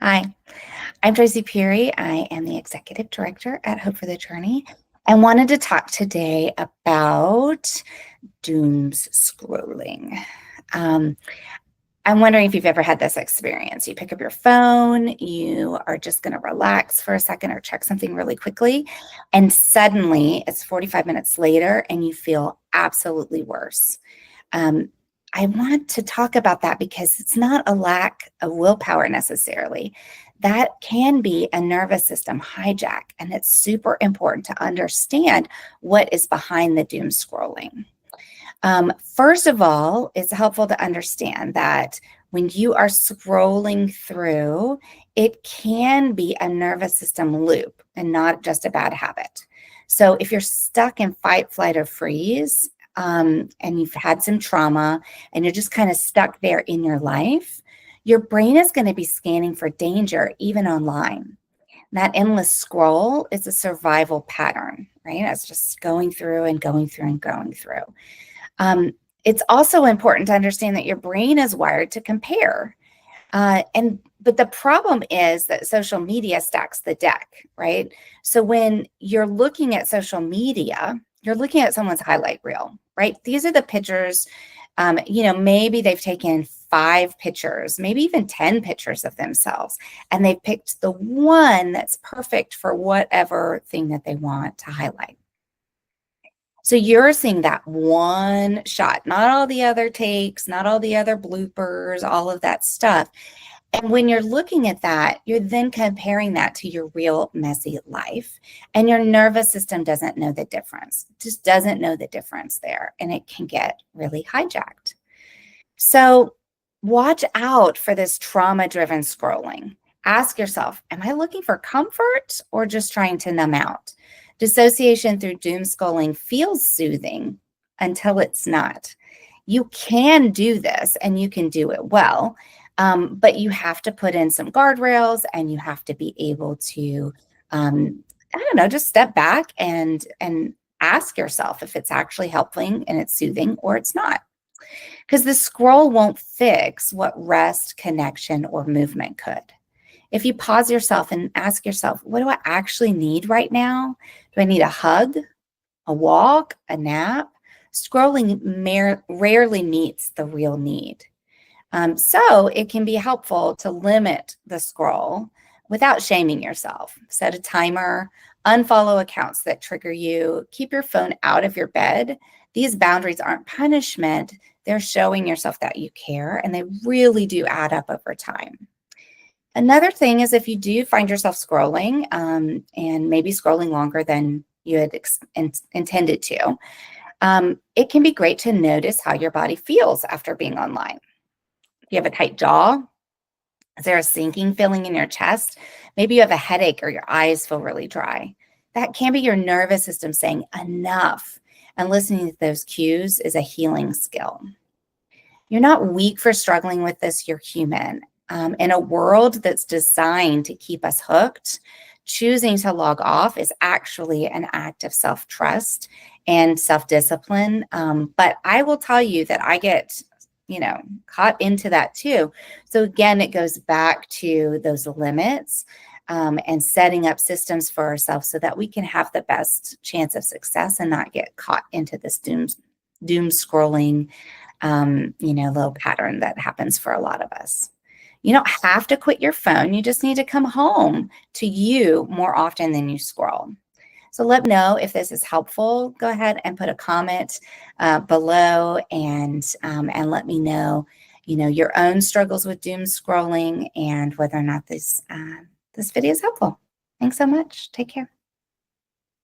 Hi, I'm Tracy Peary. I am the executive director at Hope for the Journey. I wanted to talk today about dooms scrolling. Um, I'm wondering if you've ever had this experience. You pick up your phone, you are just going to relax for a second or check something really quickly, and suddenly it's 45 minutes later and you feel absolutely worse. Um, I want to talk about that because it's not a lack of willpower necessarily. That can be a nervous system hijack, and it's super important to understand what is behind the doom scrolling. First of all, it's helpful to understand that when you are scrolling through, it can be a nervous system loop and not just a bad habit. So if you're stuck in fight, flight, or freeze, and you've had some trauma and you're just kind of stuck there in your life, your brain is going to be scanning for danger even online. That endless scroll is a survival pattern, right? It's just going through and going through and going through. It's also important to understand that your brain is wired to compare. But the problem is that social media stacks the deck, right? So when you're looking at social media, you're looking at someone's highlight reel, right? These are the pictures, maybe they've taken 5 pictures, maybe even 10 pictures of themselves, and they've picked the one that's perfect for whatever thing that they want to highlight. So you're seeing that one shot, not all the other takes, not all the other bloopers, all of that stuff. And when you're looking at that, you're then comparing that to your real messy life. And your nervous system doesn't know the difference, just doesn't know the difference there. And it can get really hijacked. So watch out for this trauma-driven scrolling. Ask yourself, am I looking for comfort or just trying to numb out? Dissociation through doom scrolling feels soothing until it's not. You can do this and you can do it well, but you have to put in some guardrails and you have to be able to, I don't know, just step back and ask yourself if it's actually helping and it's soothing or it's not. Because the scroll won't fix what rest, connection, or movement could. If you pause yourself and ask yourself, what do I actually need right now? Do I need a hug, a walk, a nap? Scrolling rarely meets the real need. So it can be helpful to limit the scroll without shaming yourself. Set a timer, unfollow accounts that trigger you, keep your phone out of your bed. These boundaries aren't punishment. They're showing yourself that you care, and they really do add up over time. Another thing is if you do find yourself scrolling and maybe scrolling longer than you had intended to, it can be great to notice how your body feels after being online. If you have a tight jaw, is there a sinking feeling in your chest? Maybe you have a headache or your eyes feel really dry. That can be your nervous system saying enough, and listening to those cues is a healing skill. You're not weak for struggling with this, you're human. In a world that's designed to keep us hooked, choosing to log off is actually an act of self-trust and self-discipline. But I will tell you that I get, caught into that too. So again, it goes back to those limits and setting up systems for ourselves so that we can have the best chance of success and not get caught into this doom scrolling, little pattern that happens for a lot of us. You don't have to quit your phone. You just need to come home to you more often than you scroll. So let me know if this is helpful. Go ahead and put a comment below and let me know, your own struggles with doom scrolling and whether or not this video is helpful. Thanks so much. Take care.